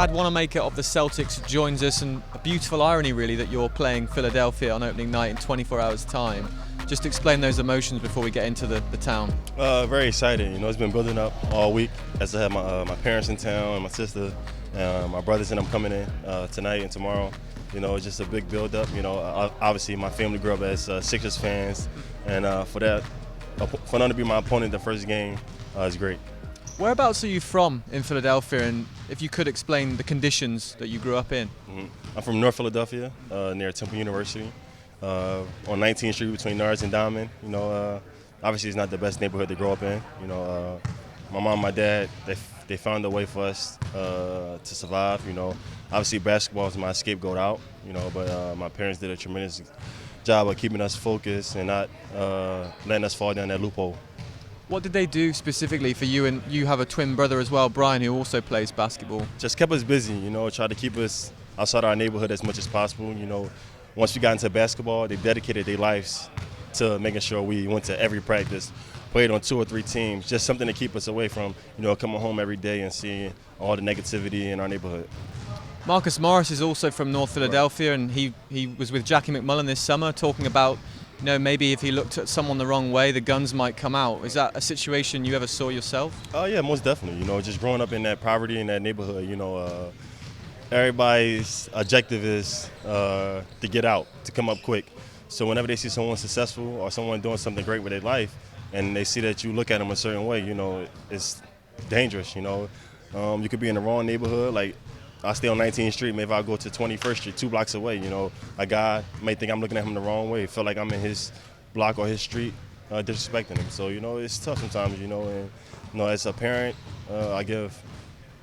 Brad Wanamaker of the Celtics joins us, and a beautiful irony really that you're playing Philadelphia on opening night in 24 hours time. Just explain those emotions before we get into the town. Very excited. It's been building up all week as I have my parents in town and my sister, my brothers and them coming in tonight and tomorrow. It's just a big build up. Obviously my family grew up as Sixers fans, and for them to be my opponent the first game is great. Whereabouts are you from in Philadelphia, and if you could explain the conditions that you grew up in? I'm from North Philadelphia, near Temple University, on 19th Street between Nards and Diamond. Obviously it's not the best neighborhood to grow up in. My mom and my dad, they found a way for us to survive. Obviously basketball is my scapegoat out, but my parents did a tremendous job of keeping us focused and not letting us fall down that loophole. What did they do specifically for you? And you have a twin brother as well, Brian, who also plays basketball. Just kept us busy, tried to keep us outside our neighborhood as much as possible. Once we got into basketball, they dedicated their lives to making sure we went to every practice, played on 2 or 3 teams, just something to keep us away from, coming home every day and seeing all the negativity in our neighborhood. Marcus Morris is also from North Philadelphia, and he was with Jackie McMullen this summer talking about, maybe if he looked at someone the wrong way, the guns might come out. Is that a situation you ever saw yourself? Oh yeah, most definitely. Just growing up in that poverty in that neighborhood, everybody's objective is to get out, to come up quick. So whenever they see someone successful or someone doing something great with their life, and they see that you look at them a certain way, it's dangerous. You could be in the wrong neighborhood. Like I stay on 19th Street, maybe I'll go to 21st Street, 2 blocks away. A guy may think I'm looking at him the wrong way, feel like I'm in his block or his street, disrespecting him. So it's tough sometimes. And as a parent, I give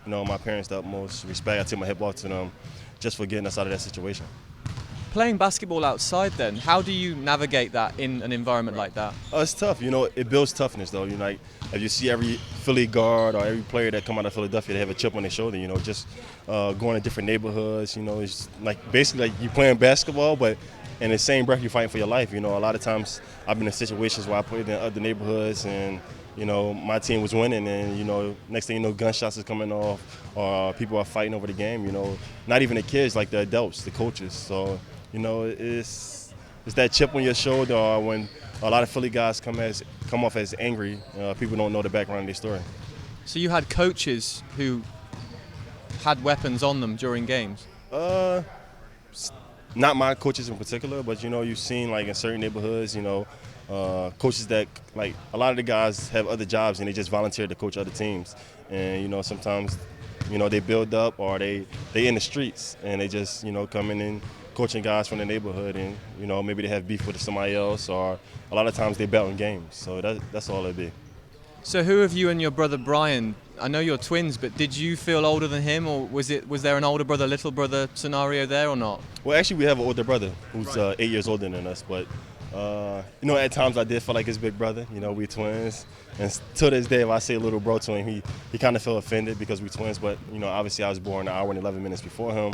my parents the utmost respect. I take my hip off to them just for getting us out of that situation. Playing basketball outside then, how do you navigate that in an environment like that? It's tough. It builds toughness though. Like if you see every Philly guard or every player that come out of Philadelphia, they have a chip on their shoulder. Just going to different neighborhoods. It's like basically like you playing basketball, but in the same breath you're fighting for your life. A lot of times I've been in situations where I played in other neighborhoods and my team was winning, and next thing you know, gunshots is coming off, or people are fighting over the game. Not even the kids, like the adults, the coaches. So it's that chip on your shoulder, or when a lot of Philly guys come off as angry, people don't know the background of their story. So you had coaches who had weapons on them during games? Not my coaches in particular, but you've seen like in certain neighborhoods, coaches that like a lot of the guys have other jobs and they just volunteer to coach other teams, and sometimes they build up or they in the streets and they just come in and coaching guys from the neighborhood, and maybe they have beef with somebody else, or a lot of times they bet on games. So that's all it be. So who of you and your brother Brian, I know you're twins, but did you feel older than him, or was there an older brother, little brother scenario there or not? Well, actually we have an older brother who's 8 years older than us, but at times I did feel like his big brother. We twins, and to this day if I say little bro to him, he kind of feel offended because we twins, but obviously I was born an hour and 11 minutes before him.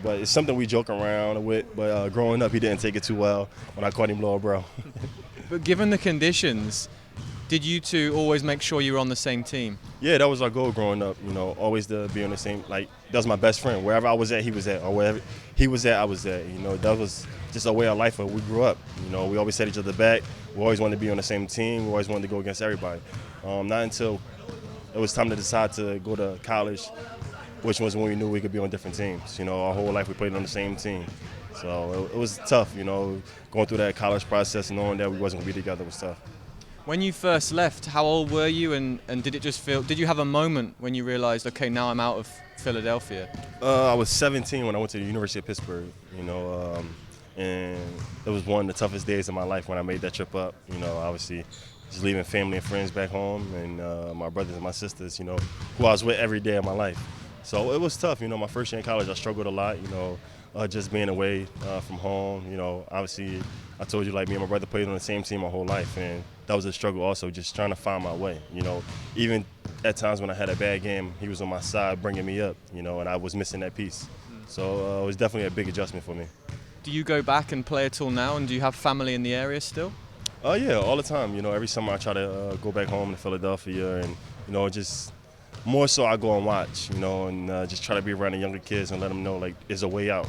But it's something we joke around with. But growing up, he didn't take it too well when I called him little bro. But given the conditions, did you two always make sure you were on the same team? Yeah, that was our goal growing up. Always to be on the same. Like that was my best friend. Wherever I was at, he was at, or wherever he was at, I was at. That was just a way of life. We grew up. We always set each other back. We always wanted to be on the same team. We always wanted to go against everybody. Not until it was time to decide to go to college, which was when we knew we could be on different teams. Our whole life we played on the same team. So it was tough, going through that college process and knowing that we wasn't going to be together was tough. When you first left, how old were you, and did you have a moment when you realized, okay, now I'm out of Philadelphia? I was 17 when I went to the University of Pittsburgh, and it was one of the toughest days of my life when I made that trip up. Obviously just leaving family and friends back home, and my brothers and my sisters, who I was with every day of my life. So it was tough. My first year in college, I struggled a lot, just being away from home. Obviously, I told you, like, me and my brother played on the same team my whole life, and that was a struggle also, just trying to find my way. Even at times when I had a bad game, he was on my side bringing me up, and I was missing that piece. So it was definitely a big adjustment for me. Do you go back and play at all now, and do you have family in the area still? Yeah, all the time. Every summer I try to go back home to Philadelphia and, just more so I go and watch, and just try to be around the younger kids and let them know like there's a way out.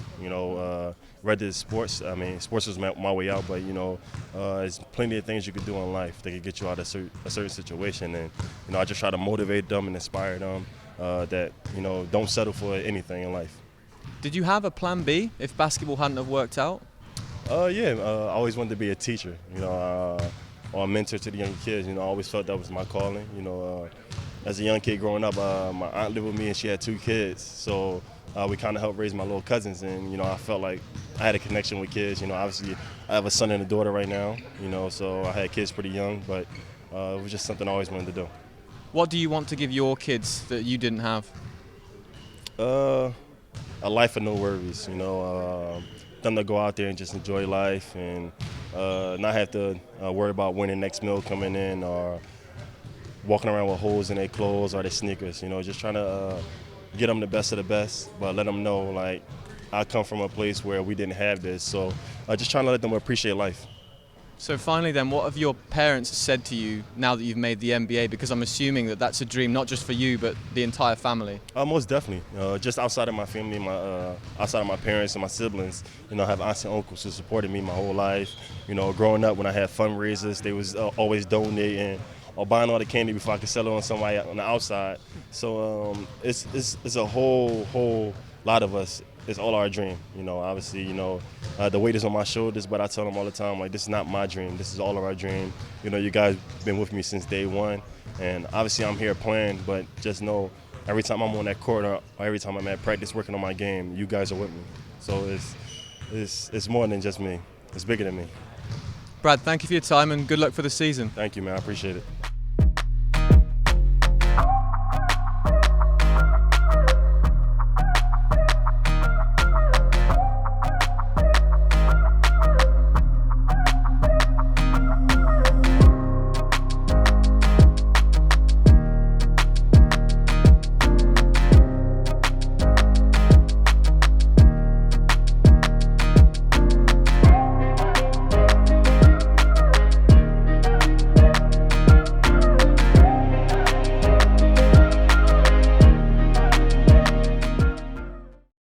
Whether it's sports, I mean, sports was my way out, but there's plenty of things you could do in life that could get you out of a certain situation, and I just try to motivate them and inspire them that don't settle for anything in life. Did you have a plan B if basketball hadn't have worked out? Yeah, I always wanted to be a teacher, or a mentor to the younger kids. I always felt that was my calling. As a young kid growing up, my aunt lived with me and she had 2 kids. So we kind of helped raise my little cousins, and I felt like I had a connection with kids. Obviously I have a son and a daughter right now. So I had kids pretty young, but it was just something I always wanted to do. What do you want to give your kids that you didn't have? A life of no worries. Them to go out there and just enjoy life and not have to worry about when the next meal coming in or walking around with holes in their clothes or their sneakers. Just trying to get them the best of the best, but let them know like I come from a place where we didn't have this. So just trying to let them appreciate life. So finally then, what have your parents said to you now that you've made the NBA? Because I'm assuming that that's a dream not just for you but the entire family. Most definitely. Just outside of my family, outside of my parents and my siblings, I have aunts and uncles who supported me my whole life. Growing up when I had fundraisers, they was always donating or buying all the candy before I could sell it on somebody on the outside. So it's a whole lot of us. It's all our dream. Obviously, the weight is on my shoulders, but I tell them all the time, like, this is not my dream. This is all of our dream. You guys been with me since day one, and obviously I'm here playing, but just know every time I'm on that court or every time I'm at practice working on my game, you guys are with me. So it's more than just me. It's bigger than me. Brad, thank you for your time and good luck for the season. Thank you, man. I appreciate it.